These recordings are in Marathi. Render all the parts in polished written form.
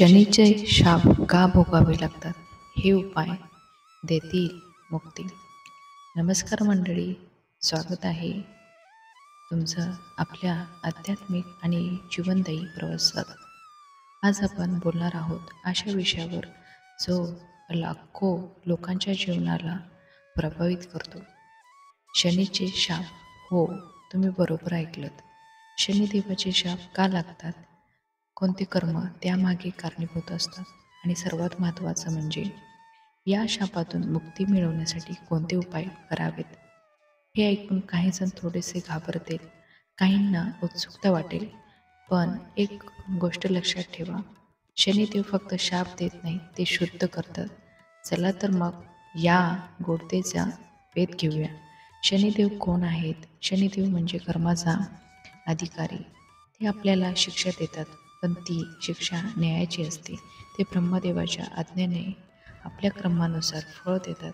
शनीचे शाप का भोगावे लागतात हे उपाय देतील मुक्ती. नमस्कार मंडळी, स्वागत आहे तुमचं आपल्या आध्यात्मिक आणि जीवनदायी प्रवासात. आज आपण बोलणार आहोत अशा विषयावर जो लाखो लोकांच्या जीवनाला प्रभावित करतो. शनीचे शाप. हो, तुम्ही बरोबर ऐकलत. शनिदेवाचे शाप का लागतात? कोणते कर्म त्यामागे कारणीभूत असतात? आणि सर्वात महत्त्वाचं म्हणजे या शापातून मुक्ती मिळवण्यासाठी कोणते उपाय करावेत? हे ऐकून काहीजण थोडेसे घाबरतील, काहींना उत्सुकता वाटेल. पण एक गोष्ट लक्षात ठेवा, शनिदेव फक्त शाप देत नाही, ते शुद्ध करतात. चला तर मग या गोडतेचा वेध घेऊया. शनिदेव कोण आहेत? शनिदेव म्हणजे कर्माचा अधिकारी. ते आपल्याला शिक्षा देतात, पण ती शिक्षा न्यायाची असते. ते ब्रह्मदेवाच्या आज्ञेने आपल्या क्रमानुसार फळ देतात.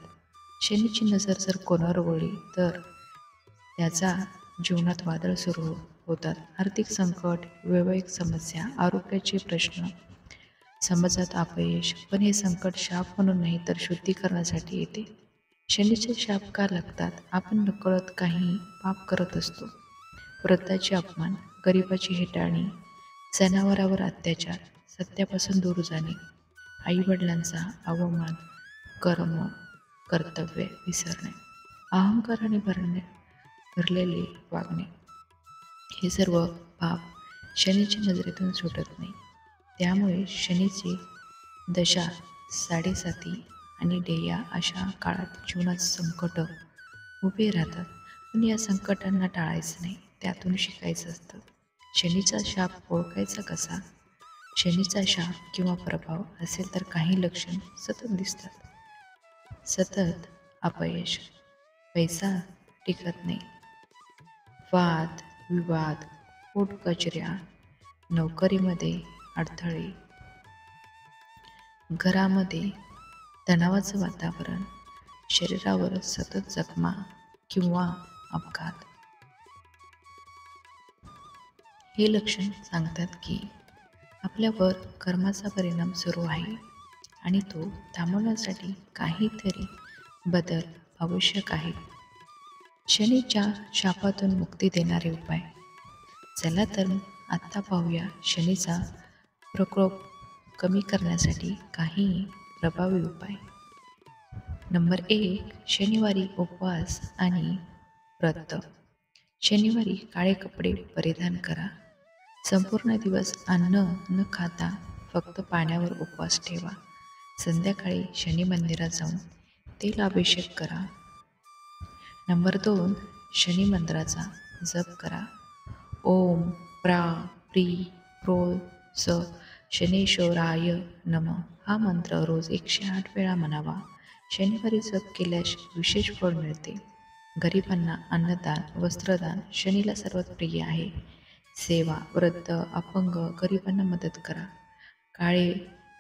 शनीची नजर जर कोणावर वळली तर त्याचा जीवनात वादळ सुरू होतात. आर्थिक संकट, वैवाहिक समस्या, आरोग्याचे प्रश्न, समाजात अपयश. पण हे संकट शाप म्हणून नाही तर शुद्धीकरणासाठी येते. शनीचे शाप का लागतात? आपण नकळत काही पाप करत असतो. वृद्धाचे अपमान, गरिबाची हेटाळणी, जनावरावर अत्याचार, सत्यापासून दूर जाणे, आईवडिलांचा अवमान, कर्म कर्तव्य विसरणे, अहंकाराने भरलेले वागणे, हे सर्व पाप शनीच्या नजरेतून सुटत नाही. त्यामुळे शनीची दशा, साडेसाती आणि डेया अशा काळात जीवनात संकट उभे राहतात. पण या संकटांना टाळायचं नाही, त्यातून शिकायचं असतं. शनीचा शाप ओळखायचा कसा? शनीचा शाप किंवा प्रभाव असेल तर काही लक्षण सतत दिसतात. सतत अपयश, पैसा टिकत नाही, वाद विवाद, कोर्ट कचऱ्या, नोकरीमध्ये अडथळे, घरामध्ये तणावाचं वातावरण, शरीरावर सतत जखमा किंवा अपघात. हे लक्षण सांगतात की आपल्यावर कर्माचा परिणाम सुरू आहे आणि तो थांबवण्यासाठी काहीतरी बदल आवश्यक आहे. शनीच्या शापातून मुक्ती देणारे उपाय. चला तर आत्ता पाहूया शनीचा प्रकोप कमी करण्यासाठी काही प्रभावी उपाय. नंबर 1, शनिवारी उपवास आणि व्रत. शनिवारी काळे कपडे परिधान करा. संपूर्ण दिवस अन्न न खाता फक्त पाण्यावर उपवास ठेवा. संध्याकाळी शनी मंदिरात जाऊन तेल अभिषेक करा. नंबर 2, शनी मंत्राचा जप करा. ओम प्रा प्री प्रो स शनेश्वराय नमः हा मंत्र रोज 108 वेळा म्हणावा. शनिवारी जप केल्यास विशेष फळ मिळते. गरिबांना अन्नदान, वस्त्रदान शनीला सर्वात प्रिय आहे. सेवा, वृद्ध, अपंग, गरिबांना मदत करा. काळे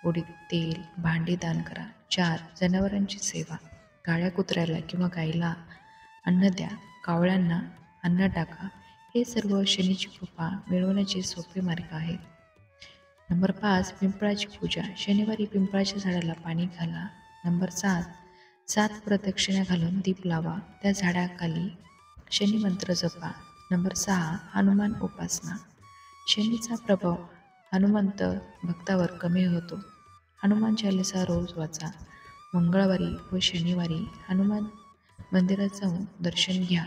उडीद तेल, भांडी दान करा. 4, जनावरांची सेवा. काळ्या कुत्र्याला किंवा गाईला अन्न द्या. कावळ्यांना अन्न टाका. हे सर्व शनीची कृपा मिळवण्याचे सोपे मार्ग आहेत. नंबर 5, पिंपळाची पूजा. शनिवारी पिंपळाच्या झाडाला पाणी घाला. नंबर 7 प्रदक्षिणा घालून दीप लावा. त्या झाडाखाली शनी मंत्र जपा. नंबर 6, हनुमान उपासना. शनीचा प्रभाव हनुमंत भक्तावर कमी होतो. हनुमान चालीसा रोज वाचा. मंगळवारी व शनिवारी हनुमान मंदिरात जाऊन दर्शन घ्या.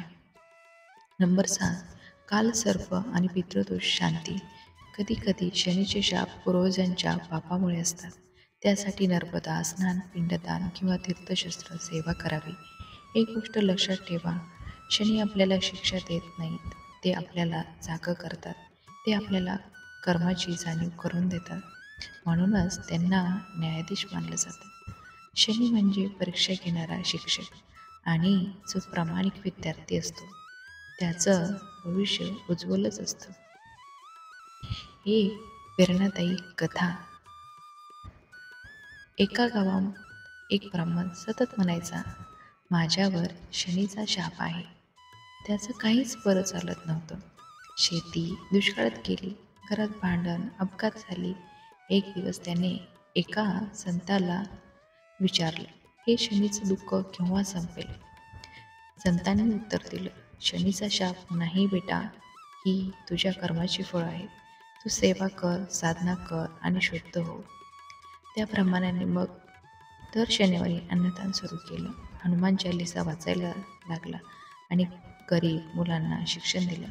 नंबर 7, कालसर्प आणि पितृदोष शांती. कधी कधी शनीचे शाप पूर्वजांच्या पापामुळे असतात. त्यासाठी नर्मदा स्नान, पिंडदान किंवा तीर्थशास्त्र सेवा करावी. एक गोष्ट लक्षात ठेवा, शनी आपल्याला शिक्षा देत नाहीत, ते आपल्याला जागं करतात. ते आपल्याला कर्माची जाणीव करून देतात. म्हणूनच त्यांना न्यायाधीश मानलं जातं. शनी म्हणजे परीक्षा घेणारा शिक्षक आणि जो प्रामाणिक विद्यार्थी असतो त्याचं भविष्य उज्ज्वलच असतं. ही प्रेरणादायी कथा. एका गावात एक ब्राह्मण सतत म्हणायचा, माझ्यावर शनीचा शाप आहे. त्याचं काहीच बरं चालत नव्हतं. शेती दुष्काळात गेली, घरात भांडण, अपघात झाली, एक दिवस त्याने एका संताला विचारलं, हे शनीचं दुःख केव्हा संपेल? संतांनी उत्तर दिलं, शनीचा शाप नाही बेटा, ही तुझ्या कर्माची फळं आहेत. तू सेवा कर, साधना कर आणि शुद्ध हो. त्याप्रमाणे मग दर शनिवारी अन्नदान सुरू केलं. हनुमान चालीसा वाचायला लागला आणि गरीब मुलांना शिक्षण दिलं.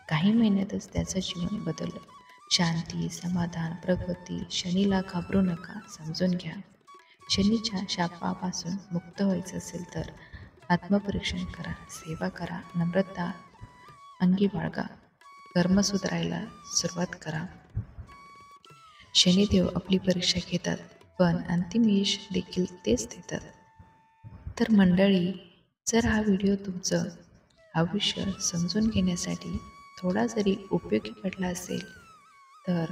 काही महिन्यातच त्याचं जीवन बदललं. शांती, समाधान, प्रगती. शनीला घाबरू नका, समजून घ्या. शनीच्या शापापासून मुक्त व्हायचं असेल तर आत्मपरीक्षण करा, सेवा करा, नम्रता अंगी बाळगा, कर्म सुधारायला सुरुवात करा. शनिदेव आपली परीक्षा घेतात, पण अंतिम यश देखील तेच देतात. तर मंडळी, जर हा व्हिडिओ तुमचं आयुष्य समजून घेण्यासाठी थोडा जरी उपयोगी पडला असेल तर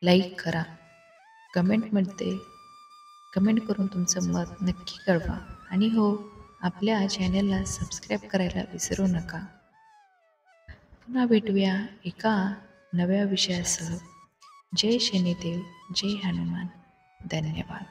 लाईक करा, कमेंटमध्ये कमेंट करून तुमचं मत नक्की कळवा आणि हो, आपल्या चॅनलला सबस्क्राईब करायला विसरू नका. पुन्हा भेटूया एका नव्या विषयासह. जय शनिदेव, जय हनुमान. धन्यवाद.